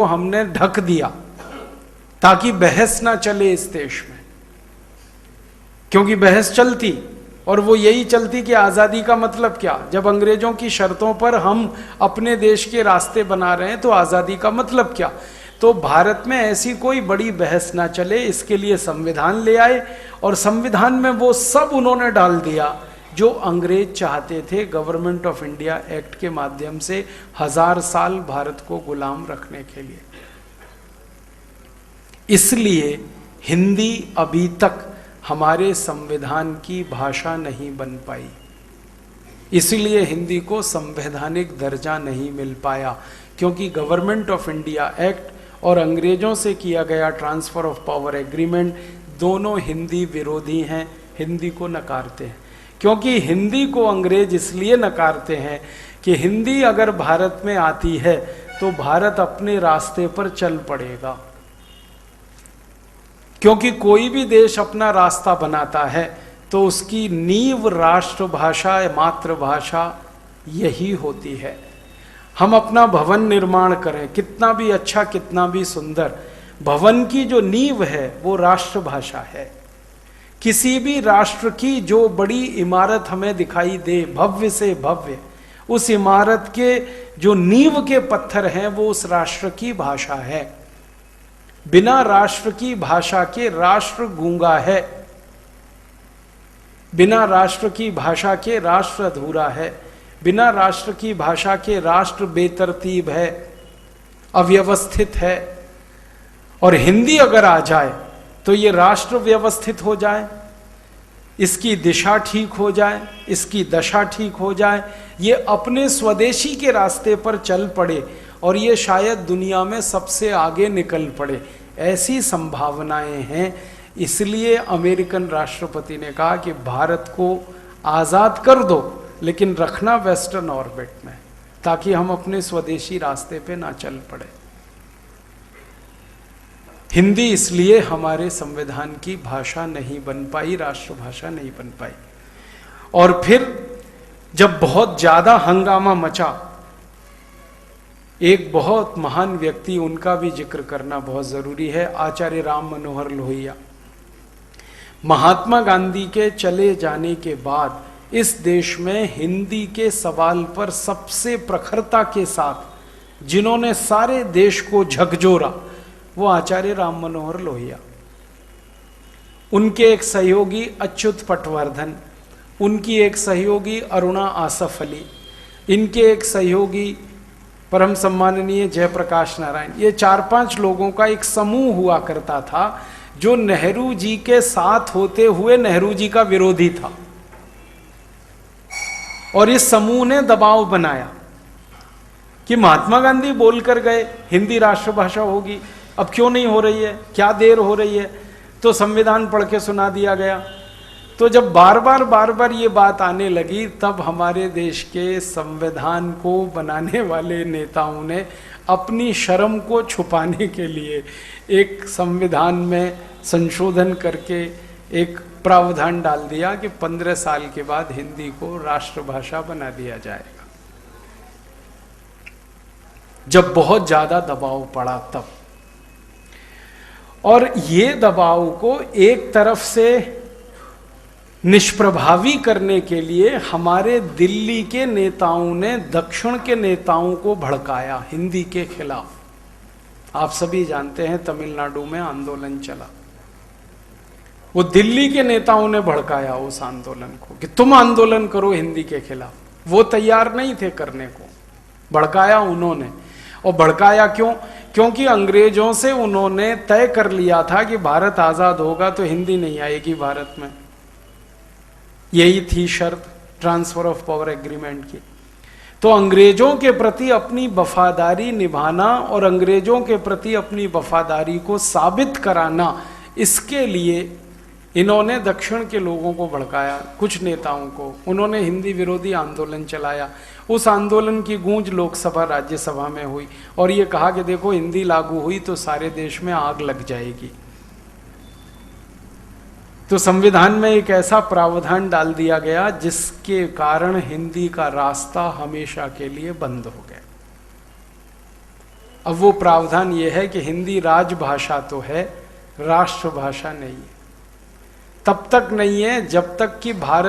को हमने ढक दिया ताकि बहस ना चले इस देश में, क्योंकि बहस चलती और वो यही चलती कि आज़ादी का मतलब क्या। जब अंग्रेजों की शर्तों पर हम अपने देश के रास्ते बना रहे हैं तो आज़ादी का मतलब क्या। तो भारत में ऐसी कोई बड़ी बहस ना चले, इसके लिए संविधान ले आए और संविधान में वो सब उन्होंने डाल दिया जो अंग्रेज चाहते थे, गवर्नमेंट ऑफ इंडिया एक्ट के माध्यम से 1000 साल भारत को गुलाम रखने के लिए। इसलिए हिंदी अभी तक हमारे संविधान की भाषा नहीं बन पाई, इसलिए हिंदी को संवैधानिक दर्जा नहीं मिल पाया, क्योंकि गवर्नमेंट ऑफ इंडिया एक्ट और अंग्रेजों से किया गया ट्रांसफर ऑफ पावर एग्रीमेंट दोनों हिंदी विरोधी हैं, हिंदी को नकारते हैं। क्योंकि हिंदी को अंग्रेज इसलिए नकारते हैं कि हिंदी अगर भारत में आती है तो भारत अपने रास्ते पर चल पड़ेगा, क्योंकि कोई भी देश अपना रास्ता बनाता है तो उसकी नींव राष्ट्रभाषा, मातृभाषा यही होती है। हम अपना भवन निर्माण करें, कितना भी अच्छा, कितना भी सुंदर, भवन की जो नींव है वो राष्ट्रभाषा है। किसी भी राष्ट्र की जो बड़ी इमारत हमें दिखाई दे, भव्य से भव्य, उस इमारत के जो नींव के पत्थर हैं वो उस राष्ट्र की भाषा है। बिना राष्ट्र की भाषा के राष्ट्र गूंगा है, बिना राष्ट्र की भाषा के राष्ट्र अधूरा है, बिना राष्ट्र की भाषा के राष्ट्र बेतरतीब है, अव्यवस्थित है। और हिंदी अगर आ जाए तो ये राष्ट्र व्यवस्थित हो जाए, इसकी दिशा ठीक हो जाए, इसकी दशा ठीक हो जाए, ये अपने स्वदेशी के रास्ते पर चल पड़े और ये शायद दुनिया में सबसे आगे निकल पड़े, ऐसी संभावनाएं हैं। इसलिए अमेरिकन राष्ट्रपति ने कहा कि भारत को आज़ाद कर दो लेकिन रखना वेस्टर्न ऑर्बिट में, ताकि हम अपने स्वदेशी रास्ते पे ना चल पड़े। हिंदी इसलिए हमारे संविधान की भाषा नहीं बन पाई, राष्ट्रभाषा नहीं बन पाई। और फिर जब बहुत ज्यादा हंगामा मचा, एक बहुत महान व्यक्ति, उनका भी जिक्र करना बहुत जरूरी है, आचार्य राम मनोहर लोहिया। महात्मा गांधी के चले जाने के बाद इस देश में हिंदी के सवाल पर सबसे प्रखरता के साथ जिन्होंने सारे देश को झकझोरा वो आचार्य राम मनोहर लोहिया। उनके एक सहयोगी अच्युत पटवर्धन, उनकी एक सहयोगी अरुणा आसफ अली, इनके एक सहयोगी परम सम्माननीय जयप्रकाश नारायण, ये 4-5 लोगों का एक समूह हुआ करता था जो नेहरू जी के साथ होते हुए नेहरू जी का विरोधी था। और इस समूह ने दबाव बनाया कि महात्मा गांधी बोलकर गए हिंदी राष्ट्रभाषा होगी, अब क्यों नहीं हो रही है, क्या देर हो रही है। तो संविधान पढ़ के सुना दिया गया। तो जब बार बार ये बात आने लगी, तब हमारे देश के संविधान को बनाने वाले नेताओं ने अपनी शर्म को छुपाने के लिए एक संविधान में संशोधन करके एक प्रावधान डाल दिया कि 15 साल के बाद हिंदी को राष्ट्रभाषा बना दिया जाएगा। जब बहुत ज्यादा दबाव पड़ा तब, और ये दबाव को एक तरफ से निष्प्रभावी करने के लिए हमारे दिल्ली के नेताओं ने दक्षिण के नेताओं को भड़काया हिंदी के खिलाफ। आप सभी जानते हैं तमिलनाडु में आंदोलन चला, वो दिल्ली के नेताओं ने भड़काया उस आंदोलन को कि तुम आंदोलन करो हिंदी के खिलाफ। वो तैयार नहीं थे करने को, भड़काया उन्होंने। और भड़काया क्यों? क्योंकि अंग्रेजों से उन्होंने तय कर लिया था कि भारत आजाद होगा तो हिंदी नहीं आएगी भारत में, यही थी शर्त ट्रांसफर ऑफ पावर एग्रीमेंट की। तो अंग्रेजों के प्रति अपनी वफादारी निभाना और अंग्रेजों के प्रति अपनी वफादारी को साबित कराना, इसके लिए इन्होंने दक्षिण के लोगों को भड़काया, कुछ नेताओं को। उन्होंने हिंदी विरोधी आंदोलन चलाया। उस आंदोलन की गूंज लोकसभा राज्यसभा में हुई और ये कहा कि देखो हिंदी लागू हुई तो सारे देश में आग लग जाएगी। तो संविधान में एक ऐसा प्रावधान डाल दिया गया जिसके कारण हिंदी का रास्ता हमेशा के लिए बंद हो गया। अब वो प्रावधान ये है कि हिंदी राजभाषा तो है, राष्ट्रभाषा नहीं है। तब तक नहीं है जब तक कि भारत